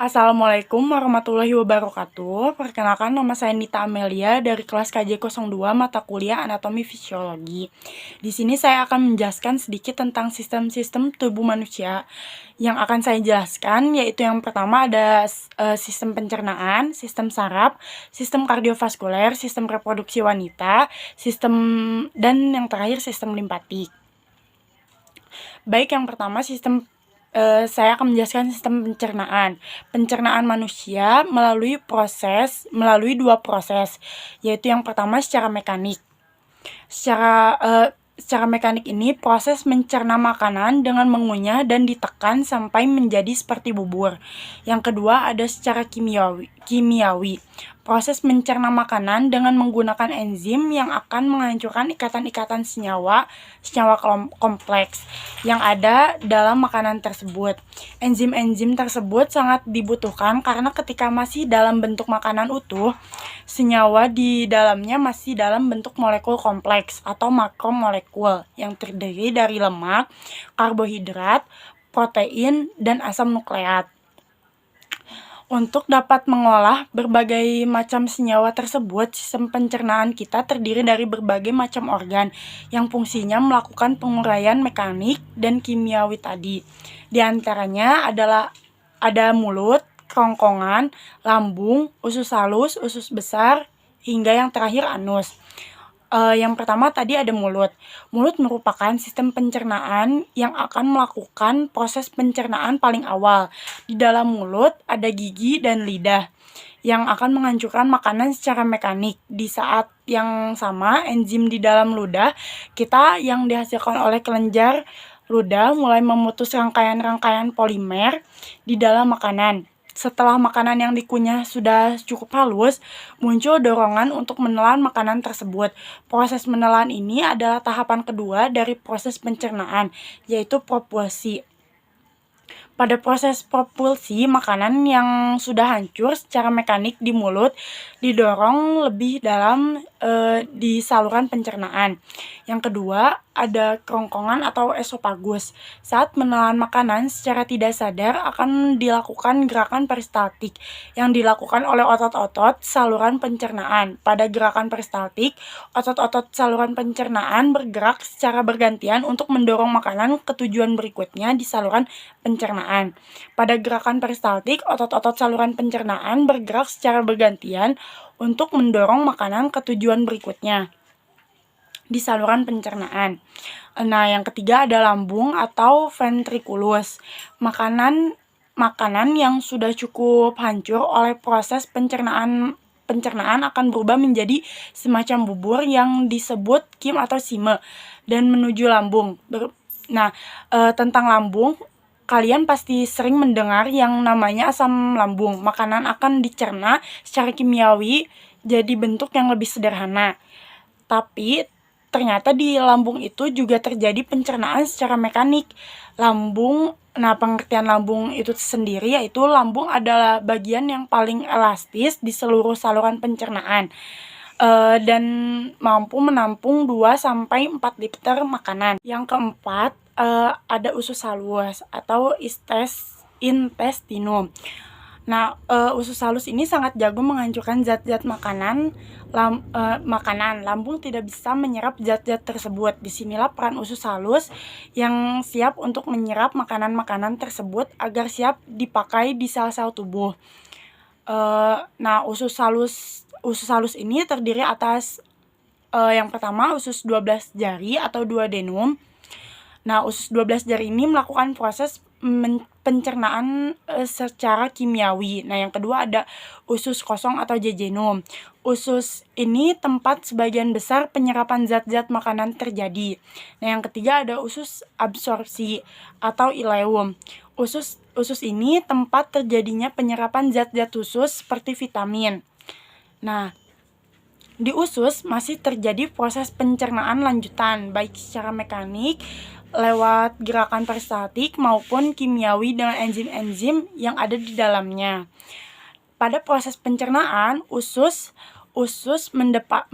Assalamualaikum warahmatullahi wabarakatuh. Perkenalkan, nama saya Nita Amelia dari kelas KJ02 mata kuliah Anatomi Fisiologi. Di sini saya akan menjelaskan sedikit tentang sistem-sistem tubuh manusia. Yang akan saya jelaskan yaitu yang pertama ada sistem pencernaan, sistem saraf, sistem kardiovaskuler, sistem reproduksi wanita, dan yang terakhir sistem limpatik. Baik, yang pertama saya akan menjelaskan sistem pencernaan. Pencernaan manusia melalui dua proses, yaitu yang pertama secara mekanik. Secara mekanik ini proses mencerna makanan dengan mengunyah dan ditekan sampai menjadi seperti bubur. Yang kedua ada secara kimiawi. Proses mencerna makanan dengan menggunakan enzim yang akan menghancurkan ikatan-ikatan senyawa kompleks yang ada dalam makanan tersebut. Enzim-enzim tersebut sangat dibutuhkan karena ketika masih dalam bentuk makanan utuh, senyawa di dalamnya masih dalam bentuk molekul kompleks atau makromolekul yang terdiri dari lemak, karbohidrat, protein, dan asam nukleat. Untuk dapat mengolah berbagai macam senyawa tersebut, sistem pencernaan kita terdiri dari berbagai macam organ yang fungsinya melakukan penguraian mekanik dan kimiawi tadi. Di antaranya ada mulut, kerongkongan, lambung, usus halus, usus besar, hingga yang terakhir anus. Yang pertama tadi ada mulut. Mulut merupakan sistem pencernaan yang akan melakukan proses pencernaan paling awal. Di dalam mulut ada gigi dan lidah yang akan menghancurkan makanan secara mekanik. Di saat yang sama, enzim di dalam ludah kita yang dihasilkan oleh kelenjar ludah mulai memutus rangkaian-rangkaian polimer di dalam makanan. Setelah makanan yang dikunyah sudah cukup halus, muncul dorongan untuk menelan makanan tersebut. Proses menelan ini adalah tahapan kedua dari proses pencernaan, yaitu propulsi. Pada proses propulsi, makanan yang sudah hancur secara mekanik di mulut didorong lebih dalam di saluran pencernaan. Yang kedua, ada kerongkongan atau esofagus. Saat menelan makanan secara tidak sadar akan dilakukan gerakan peristaltik yang dilakukan oleh otot-otot saluran pencernaan. Pada gerakan peristaltik, otot-otot saluran pencernaan bergerak secara bergantian untuk mendorong makanan ke tujuan berikutnya di saluran pencernaan. Pada gerakan peristaltik, otot-otot saluran pencernaan bergerak secara bergantian untuk mendorong makanan ke tujuan berikutnya di saluran pencernaan. Nah, yang ketiga ada lambung atau ventriculus. Makanan yang sudah cukup hancur oleh proses pencernaan akan berubah menjadi semacam bubur yang disebut kim atau sime dan menuju lambung. Tentang lambung, kalian pasti sering mendengar yang namanya asam lambung. Makanan akan dicerna secara kimiawi jadi bentuk yang lebih sederhana. Tapi ternyata di lambung itu juga terjadi pencernaan secara mekanik. Pengertian lambung itu sendiri yaitu lambung adalah bagian yang paling elastis di seluruh saluran pencernaan dan mampu menampung 2-4 liter makanan. Yang keempat, ada usus halus atau intestinum. Nah, usus halus ini sangat jago menghancurkan zat-zat makanan. Lambung tidak bisa menyerap zat-zat tersebut. Disinilah peran usus halus yang siap untuk menyerap makanan-makanan tersebut agar siap dipakai di sel-sel tubuh. Usus halus ini terdiri atas yang pertama usus 12 jari atau duodenum. Nah, usus 12 jari ini melakukan proses pencernaan secara kimiawi. Nah, yang kedua ada usus kosong atau jejunum. Usus ini tempat sebagian besar penyerapan zat-zat makanan terjadi. Nah, yang ketiga ada usus absorpsi atau ileum. Usus ini tempat terjadinya penyerapan zat-zat khusus seperti vitamin. Nah, di usus masih terjadi proses pencernaan lanjutan, baik secara mekanik lewat gerakan peristaltik maupun kimiawi dengan enzim-enzim yang ada di dalamnya. Pada proses pencernaan, usus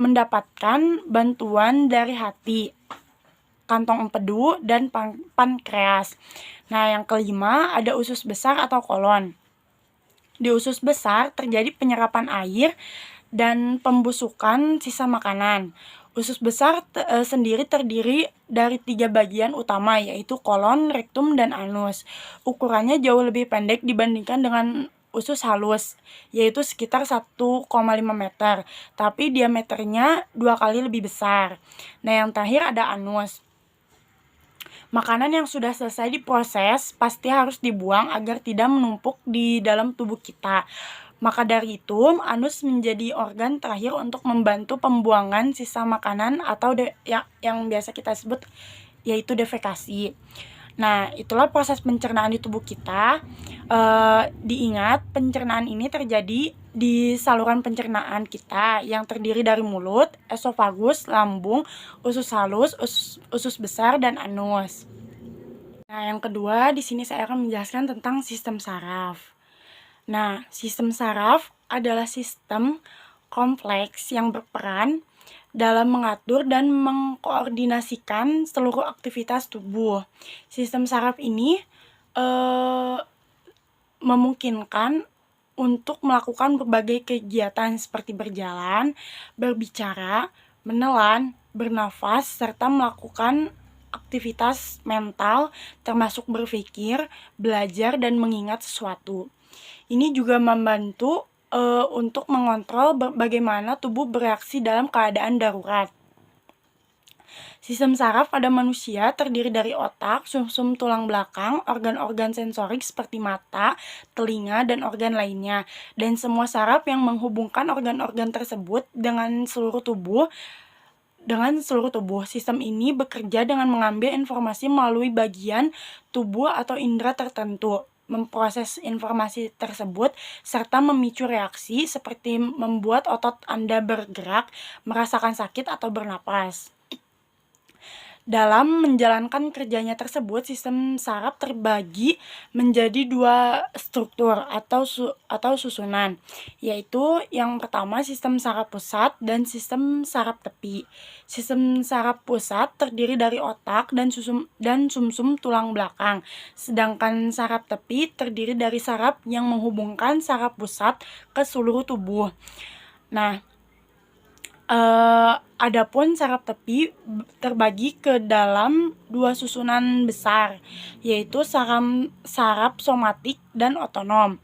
mendapatkan bantuan dari hati, kantong empedu, dan pankreas. Nah, yang kelima ada usus besar atau kolon. Di usus besar terjadi penyerapan air dan pembusukan sisa makanan. Usus besar sendiri terdiri dari 3 bagian utama, yaitu kolon, rektum, dan anus. Ukurannya jauh lebih pendek dibandingkan dengan usus halus, yaitu sekitar 1,5 meter, tapi diameternya 2 kali lebih besar. Nah, yang terakhir ada anus. Makanan yang sudah selesai diproses pasti harus dibuang agar tidak menumpuk di dalam tubuh kita. Maka dari itu, anus menjadi organ terakhir untuk membantu pembuangan sisa makanan atau yang biasa kita sebut yaitu defekasi. Nah, itulah proses pencernaan di tubuh kita. Diingat, pencernaan ini terjadi di saluran pencernaan kita yang terdiri dari mulut, esofagus, lambung, usus halus, usus besar, dan anus. Nah, yang kedua, di sini saya akan menjelaskan tentang sistem saraf. Nah, sistem saraf adalah sistem kompleks yang berperan dalam mengatur dan mengkoordinasikan seluruh aktivitas tubuh. Sistem saraf ini memungkinkan untuk melakukan berbagai kegiatan seperti berjalan, berbicara, menelan, bernafas, serta melakukan aktivitas mental termasuk berpikir, belajar, dan mengingat sesuatu. Ini juga membantu untuk mengontrol bagaimana tubuh bereaksi dalam keadaan darurat. Sistem saraf pada manusia terdiri dari otak, sumsum tulang belakang, organ-organ sensorik seperti mata, telinga, dan organ lainnya. Dan semua saraf yang menghubungkan organ-organ tersebut dengan seluruh tubuh. Sistem ini bekerja dengan mengambil informasi melalui bagian tubuh atau indera tertentu, memproses informasi tersebut, serta memicu reaksi seperti membuat otot Anda bergerak, merasakan sakit, atau bernapas. Dalam menjalankan kerjanya tersebut, sistem saraf terbagi menjadi 2 struktur atau susunan, yaitu yang pertama sistem saraf pusat dan sistem saraf tepi. Sistem saraf pusat terdiri dari otak dan sumsum tulang belakang, sedangkan saraf tepi terdiri dari saraf yang menghubungkan saraf pusat ke seluruh tubuh. Nah, adapun saraf tepi terbagi ke dalam 2 susunan besar, yaitu saraf somatik dan otonom.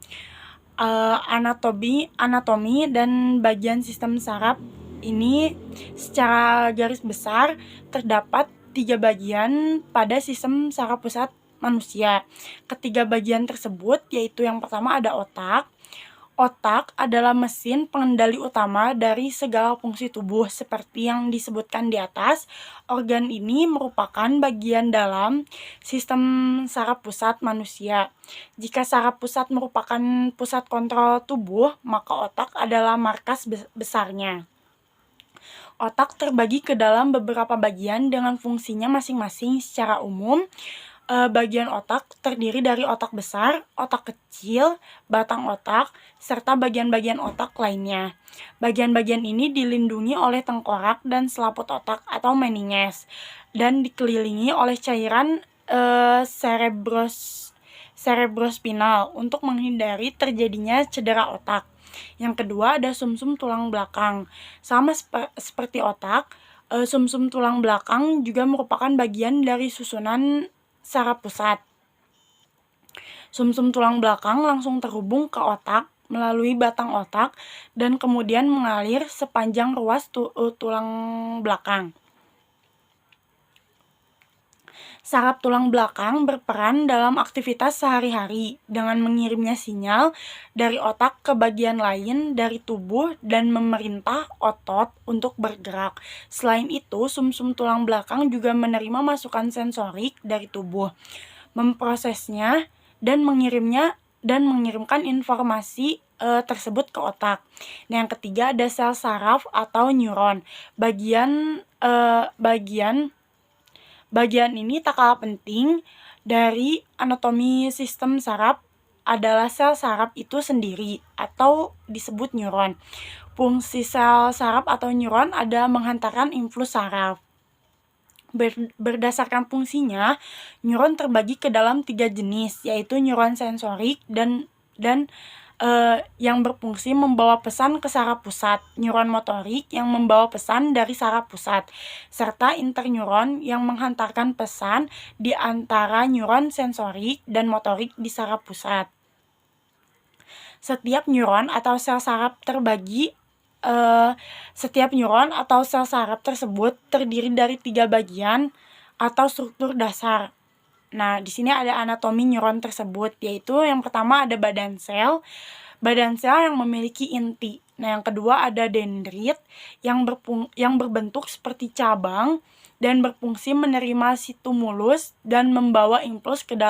Anatomi dan bagian sistem saraf ini secara garis besar terdapat 3 bagian pada sistem saraf pusat manusia. Ketiga bagian tersebut yaitu yang pertama ada otak. Otak adalah mesin pengendali utama dari segala fungsi tubuh seperti yang disebutkan di atas. Organ ini merupakan bagian dalam sistem saraf pusat manusia. Jika saraf pusat merupakan pusat kontrol tubuh, maka otak adalah markas besarnya. Otak terbagi ke dalam beberapa bagian dengan fungsinya masing-masing. Secara umum, bagian otak terdiri dari otak besar, otak kecil, batang otak, serta bagian-bagian otak lainnya. Bagian-bagian ini dilindungi oleh tengkorak dan selaput otak atau meninges, dan dikelilingi oleh cairan cerebrospinal untuk menghindari terjadinya cedera otak. Yang kedua ada sumsum tulang belakang. Sama seperti otak, sumsum tulang belakang juga merupakan bagian dari susunan saraf pusat. Sumsum tulang belakang langsung terhubung ke otak melalui batang otak dan kemudian mengalir sepanjang ruas tulang belakang. Saraf tulang belakang berperan dalam aktivitas sehari-hari dengan mengirimnya sinyal dari otak ke bagian lain dari tubuh dan memerintah otot untuk bergerak. Selain itu, sumsum tulang belakang juga menerima masukan sensorik dari tubuh, memprosesnya dan mengirimkan informasi tersebut ke otak. Nah, yang ketiga ada sel saraf atau neuron. Bagian ini tak kalah penting dari anatomi sistem saraf adalah sel saraf itu sendiri atau disebut neuron. Fungsi sel saraf atau neuron adalah menghantarkan impuls saraf. Berdasarkan fungsinya, neuron terbagi ke dalam 3 jenis, yaitu neuron sensorik dan yang berfungsi membawa pesan ke saraf pusat, neuron motorik yang membawa pesan dari saraf pusat, serta interneuron yang menghantarkan pesan di antara neuron sensorik dan motorik di saraf pusat. Setiap neuron atau sel saraf tersebut terdiri dari 3 bagian atau struktur dasar. Nah, di sini ada anatomi neuron tersebut, yaitu yang pertama ada badan sel yang memiliki inti. Nah, yang kedua ada dendrit yang berbentuk seperti cabang dan berfungsi menerima stimulus dan membawa impuls ke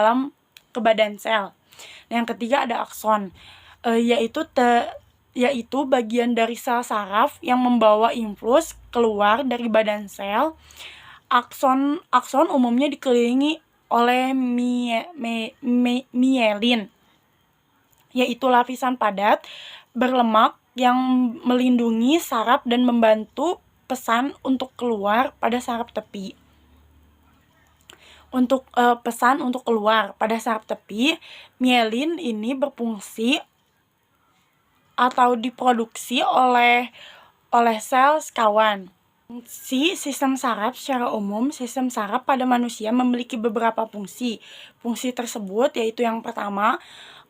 badan sel. Nah, yang ketiga ada akson, yaitu bagian dari sel saraf yang membawa impuls keluar dari badan sel. Akson umumnya dikelilingi oleh mielin, yaitu lapisan padat berlemak yang melindungi saraf dan membantu pesan untuk keluar pada saraf tepi. Pesan untuk keluar pada saraf tepi, mielin ini berfungsi atau diproduksi oleh sel sekawan. Sistem saraf secara umum, sistem saraf pada manusia memiliki beberapa fungsi. Fungsi tersebut yaitu yang pertama,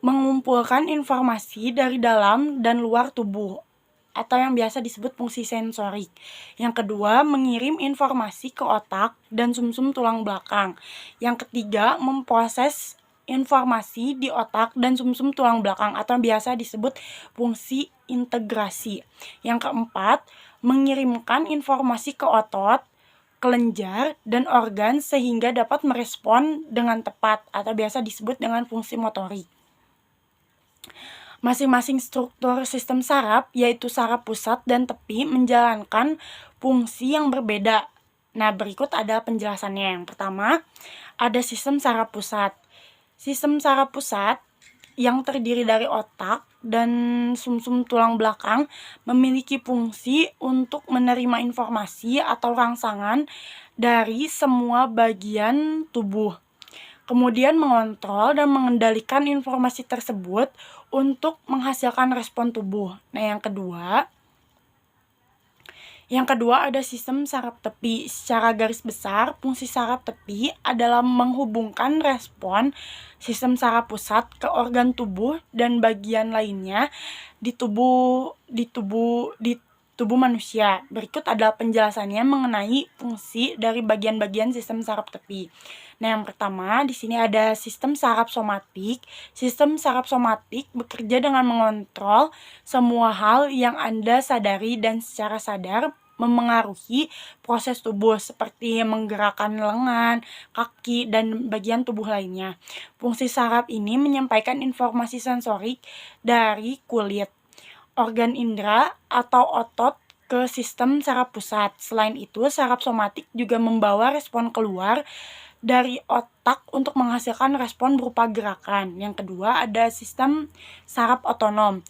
mengumpulkan informasi dari dalam dan luar tubuh atau yang biasa disebut fungsi sensorik. Yang kedua, mengirim informasi ke otak dan sumsum tulang belakang. Yang ketiga, memproses informasi di otak dan sumsum tulang belakang atau biasa disebut fungsi integrasi. Yang keempat, mengirimkan informasi ke otot, kelenjar, dan organ sehingga dapat merespon dengan tepat atau biasa disebut dengan fungsi motorik. Masing-masing struktur sistem saraf, yaitu saraf pusat dan tepi, menjalankan fungsi yang berbeda. Nah, berikut ada penjelasannya. Yang pertama, ada sistem saraf pusat. Sistem saraf pusat yang terdiri dari otak dan sumsum tulang belakang memiliki fungsi untuk menerima informasi atau rangsangan dari semua bagian tubuh, kemudian mengontrol dan mengendalikan informasi tersebut untuk menghasilkan respon tubuh. Nah, yang kedua ada sistem saraf tepi. Secara garis besar, fungsi saraf tepi adalah menghubungkan respon sistem saraf pusat ke organ tubuh dan bagian lainnya di tubuh manusia. Berikut adalah penjelasannya mengenai fungsi dari bagian-bagian sistem saraf tepi. Nah, yang pertama di sini ada sistem saraf somatik. Sistem saraf somatik bekerja dengan mengontrol semua hal yang Anda sadari dan secara sadar memengaruhi proses tubuh seperti menggerakkan lengan, kaki, dan bagian tubuh lainnya. Fungsi saraf ini menyampaikan informasi sensorik dari kulit, organ indera, atau otot ke sistem saraf pusat. Selain itu, saraf somatik juga membawa respon keluar dari otak untuk menghasilkan respon berupa gerakan. Yang kedua ada sistem saraf otonom.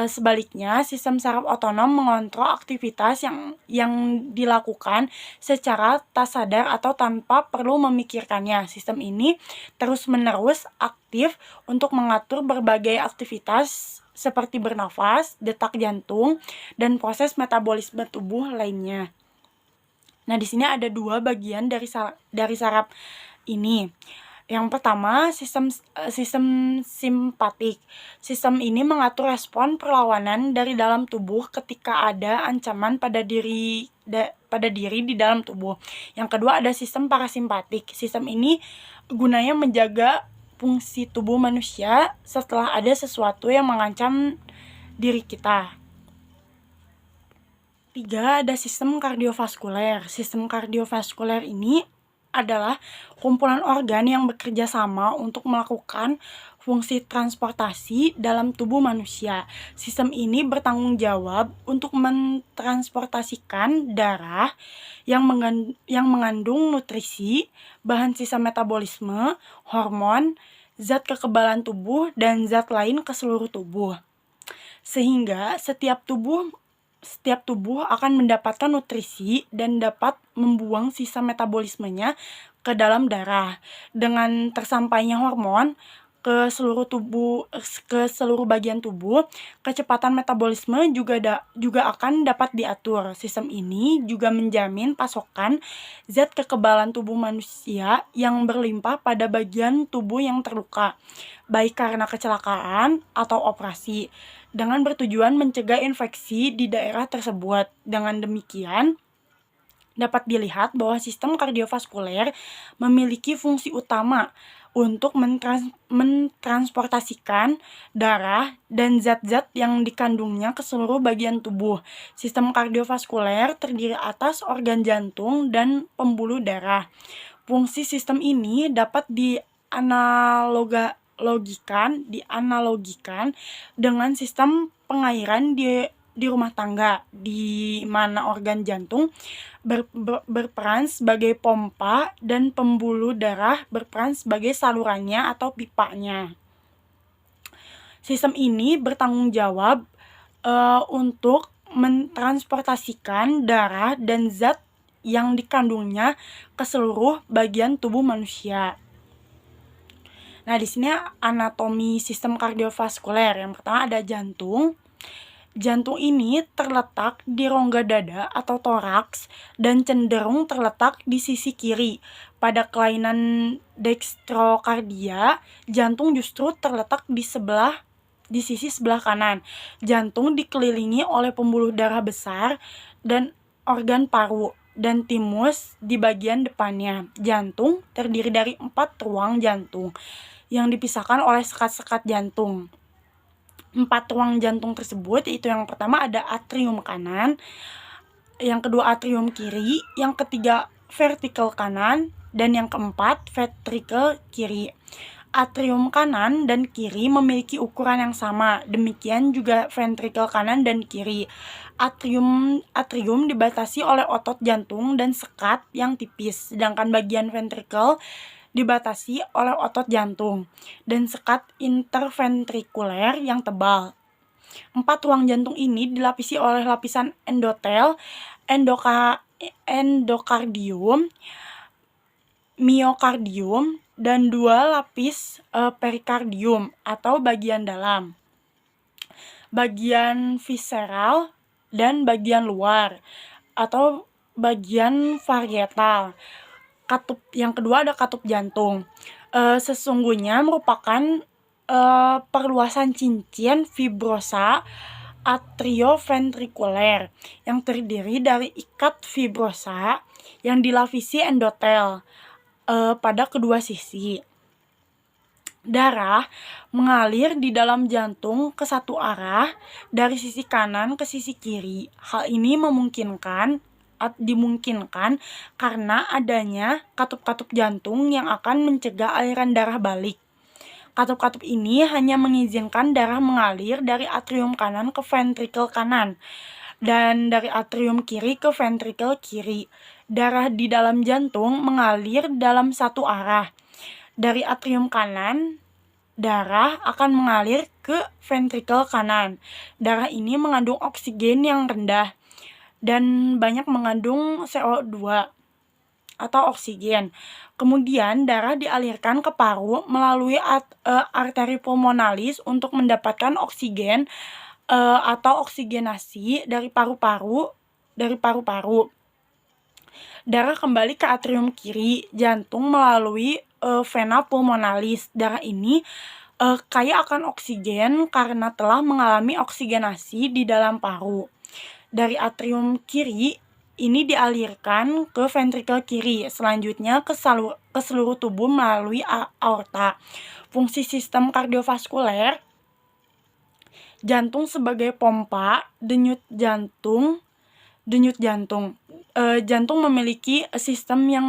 Sebaliknya, sistem saraf otonom mengontrol aktivitas yang dilakukan secara tak sadar atau tanpa perlu memikirkannya. Sistem ini terus-menerus aktif untuk mengatur berbagai aktivitas seperti bernafas, detak jantung, dan proses metabolisme tubuh lainnya. Nah, di sini ada 2 bagian dari saraf ini. Yang pertama, sistem simpatik. Sistem ini mengatur respon perlawanan dari dalam tubuh ketika ada ancaman pada diri di dalam tubuh. Yang kedua ada sistem parasimpatik. Sistem ini gunanya menjaga fungsi tubuh manusia setelah ada sesuatu yang mengancam diri kita. 3. Ada sistem kardiovaskuler. Sistem kardiovaskuler ini adalah kumpulan organ yang bekerja sama untuk melakukan fungsi transportasi dalam tubuh manusia. Sistem ini bertanggung jawab untuk mentransportasikan darah yang mengandung nutrisi, bahan sisa metabolisme, hormon, zat kekebalan tubuh, dan zat lain ke seluruh tubuh. Sehingga setiap tubuh akan mendapatkan nutrisi dan dapat membuang sisa metabolismenya ke dalam darah. Dengan tersampainya hormon, ke seluruh bagian tubuh, kecepatan metabolisme juga akan dapat diatur. Sistem ini juga menjamin pasokan zat kekebalan tubuh manusia yang berlimpah pada bagian tubuh yang terluka, baik karena kecelakaan atau operasi, dengan bertujuan mencegah infeksi di daerah tersebut. Dengan demikian, dapat dilihat bahwa sistem kardiovaskuler memiliki fungsi utama untuk mentransportasikan darah dan zat-zat yang dikandungnya ke seluruh bagian tubuh. Sistem kardiovaskuler terdiri atas organ jantung dan pembuluh darah. Fungsi sistem ini dapat dianalogikan dengan sistem pengairan di rumah tangga, di mana organ jantung berperan sebagai pompa dan pembuluh darah berperan sebagai salurannya atau pipanya. Sistem ini bertanggung jawab untuk mentransportasikan darah dan zat yang dikandungnya ke seluruh bagian tubuh manusia. Nah, di sini anatomi sistem kardiovaskuler. Yang pertama ada jantung. Jantung ini terletak di rongga dada atau toraks dan cenderung terletak di sisi kiri. Pada kelainan dextrokardia, jantung justru terletak di sisi sebelah kanan. Jantung dikelilingi oleh pembuluh darah besar dan organ paru dan timus di bagian depannya. Jantung terdiri dari 4 ruang jantung yang dipisahkan oleh sekat-sekat jantung. 4 ruang jantung tersebut, yaitu yang pertama ada atrium kanan, yang kedua atrium kiri, yang ketiga ventrikel kanan, dan yang keempat ventrikel kiri. Atrium kanan dan kiri memiliki ukuran yang sama, demikian juga ventrikel kanan dan kiri. Atrium dibatasi oleh otot jantung dan sekat yang tipis, sedangkan bagian ventrikel dibatasi oleh otot jantung dan sekat interventrikuler yang tebal. 4 ruang jantung ini dilapisi oleh lapisan endotel, endokardium, miokardium, dan 2 lapis perikardium atau bagian dalam, bagian visceral, dan bagian luar atau bagian varietal. Yang kedua ada katup jantung. Sesungguhnya merupakan perluasan cincin fibrosa atrioventrikuler yang terdiri dari ikat fibrosa yang dilapisi endotel pada kedua sisi. Darah mengalir di dalam jantung ke satu arah dari sisi kanan ke sisi kiri. Hal ini dimungkinkan karena adanya katup-katup jantung yang akan mencegah aliran darah balik. Katup-katup ini hanya mengizinkan darah mengalir dari atrium kanan ke ventrikel kanan dan dari atrium kiri ke ventrikel kiri. Darah di dalam jantung mengalir dalam satu arah. Dari atrium kanan, darah akan mengalir ke ventrikel kanan. Darah ini mengandung oksigen yang rendah dan banyak mengandung CO2 atau oksigen. Kemudian darah dialirkan ke paru melalui arteri pulmonalis untuk mendapatkan oksigen atau oksigenasi dari paru-paru. Darah kembali ke atrium kiri jantung melalui vena pulmonalis. Darah ini kaya akan oksigen karena telah mengalami oksigenasi di dalam paru. Dari atrium kiri ini dialirkan ke ventrikel kiri, selanjutnya ke seluruh tubuh melalui aorta. Fungsi sistem kardiovaskuler: jantung sebagai pompa, denyut jantung. Jantung memiliki sistem yang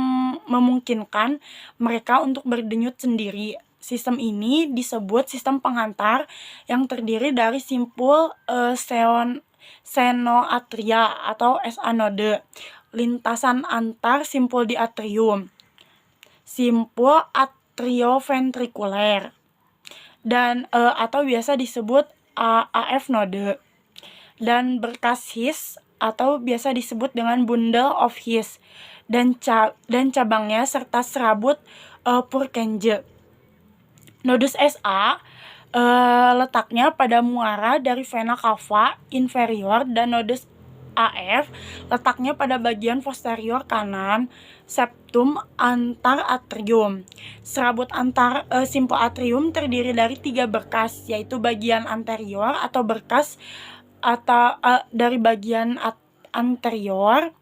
memungkinkan mereka untuk berdenyut sendiri. Sistem ini disebut sistem penghantar yang terdiri dari simpul senoatria atau S-anode, lintasan antar simpul di atrium, simpul atrioventrikuler, dan atau biasa disebut AF node, dan berkas His atau biasa disebut dengan bundle of His, dan cabangnya serta serabut Purkinje. Nodus SA letaknya pada muara dari vena cava inferior, dan nodus AF letaknya pada bagian posterior kanan septum antar atrium. Serabut simpul atrium terdiri dari 3 berkas, yaitu bagian anterior atau berkas atau dari bagian anterior,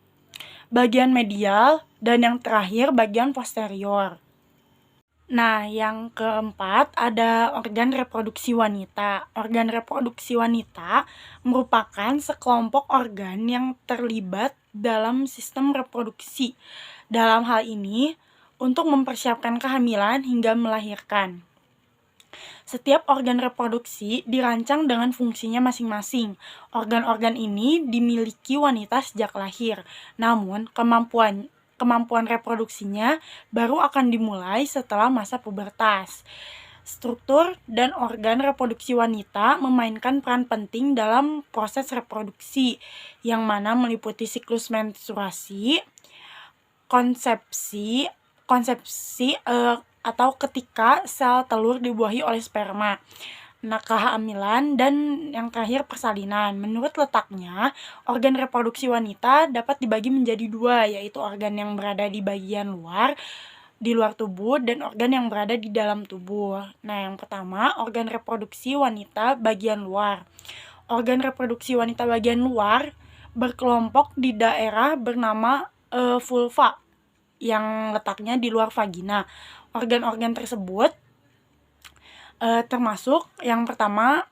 bagian medial, dan yang terakhir bagian posterior. Nah, yang keempat ada organ reproduksi wanita. Organ reproduksi wanita merupakan sekelompok organ yang terlibat dalam sistem reproduksi. Dalam hal ini, untuk mempersiapkan kehamilan hingga melahirkan. Setiap organ reproduksi dirancang dengan fungsinya masing-masing. Organ-organ ini dimiliki wanita sejak lahir, namun kemampuan reproduksinya baru akan dimulai setelah masa pubertas. Struktur dan organ reproduksi wanita memainkan peran penting dalam proses reproduksi, yang mana meliputi siklus menstruasi, konsepsi atau ketika sel telur dibuahi oleh sperma, kehamilan, dan yang terakhir persalinan. Menurut letaknya, organ reproduksi wanita dapat dibagi menjadi 2, yaitu organ yang berada di bagian luar tubuh dan organ yang berada di dalam tubuh. Nah, yang pertama, organ reproduksi wanita bagian luar. Organ reproduksi wanita bagian luar berkelompok di daerah bernama vulva yang letaknya di luar vagina. Organ-organ tersebut termasuk yang pertama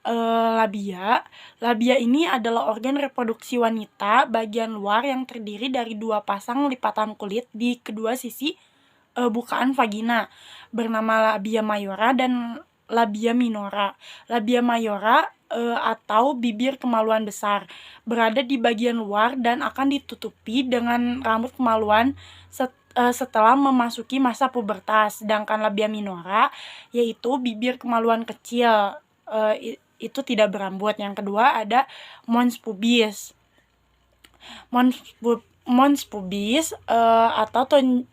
labia. Labia ini adalah organ reproduksi wanita bagian luar yang terdiri dari 2 pasang lipatan kulit di kedua sisi bukaan vagina, bernama labia mayora dan labia minora. Labia mayora atau bibir kemaluan besar berada di bagian luar dan akan ditutupi dengan rambut kemaluan setelah memasuki masa pubertas. Sedangkan labia minora yaitu bibir kemaluan kecil, itu tidak berambut. Yang kedua ada mons pubis. Mons pubis atau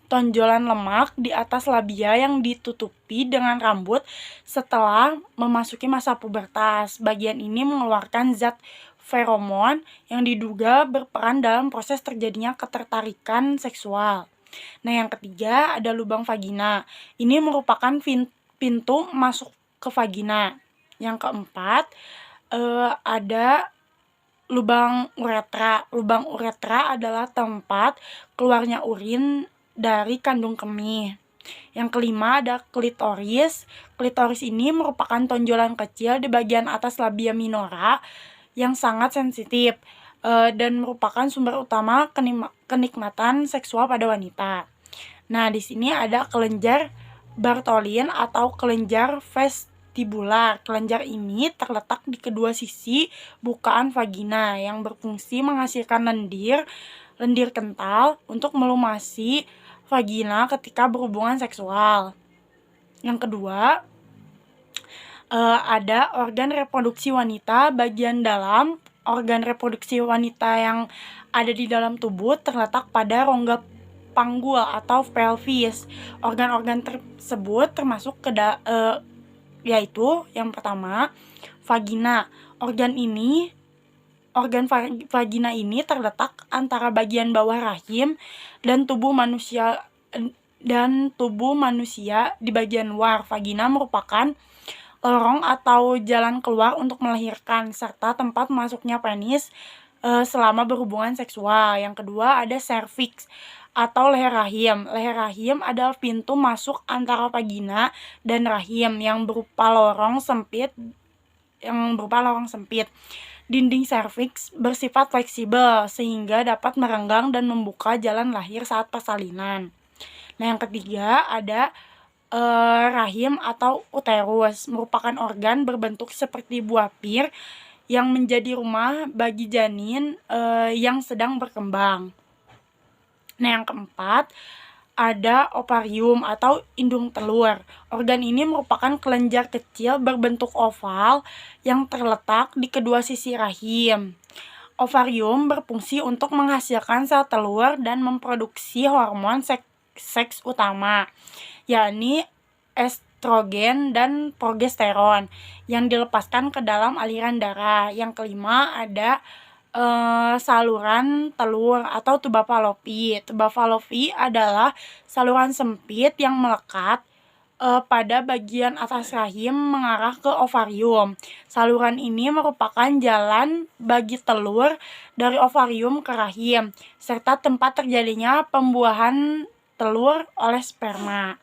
tonjolan lemak di atas labia yang ditutupi dengan rambut setelah memasuki masa pubertas. Bagian ini mengeluarkan zat feromon yang diduga berperan dalam proses terjadinya ketertarikan seksual. Nah, yang ketiga ada lubang vagina. Ini merupakan pintu masuk ke vagina. Yang keempat ada lubang uretra. Lubang uretra adalah tempat keluarnya urin dari kandung kemih. Yang kelima ada klitoris. Klitoris ini merupakan tonjolan kecil di bagian atas labia minora yang sangat sensitif dan merupakan sumber utama kenikmatan seksual pada wanita. Nah, di sini ada kelenjar Bartholin atau kelenjar vestibular. Kelenjar ini terletak di kedua sisi bukaan vagina yang berfungsi menghasilkan lendir kental untuk melumasi vagina ketika berhubungan seksual. Yang kedua, ada organ reproduksi wanita bagian dalam. Organ reproduksi wanita yang ada di dalam tubuh terletak pada rongga panggul atau pelvis. Organ-organ tersebut termasuk yaitu yang pertama vagina. Organ vagina ini terletak antara bagian bawah rahim dan tubuh manusia di bagian luar. Vagina merupakan lorong atau jalan keluar untuk melahirkan serta tempat masuknya penis selama berhubungan seksual. Yang kedua ada serviks atau leher rahim. Leher rahim adalah pintu masuk antara vagina dan rahim yang berupa lorong sempit. Dinding serviks bersifat fleksibel sehingga dapat merenggang dan membuka jalan lahir saat persalinan. Nah, yang ketiga ada rahim atau uterus, merupakan organ berbentuk seperti buah pir yang menjadi rumah bagi janin yang sedang berkembang. Nah, yang keempat ada ovarium atau indung telur. Organ ini merupakan kelenjar kecil berbentuk oval yang terletak di kedua sisi rahim. Ovarium berfungsi untuk menghasilkan sel telur dan memproduksi hormon seks utama, yakni estrogen dan progesteron yang dilepaskan ke dalam aliran darah. Yang kelima ada saluran telur atau tuba falopi. Tuba falopi adalah saluran sempit yang melekat pada bagian atas rahim mengarah ke ovarium. Saluran ini merupakan jalan bagi telur dari ovarium ke rahim, serta tempat terjadinya pembuahan telur oleh sperma.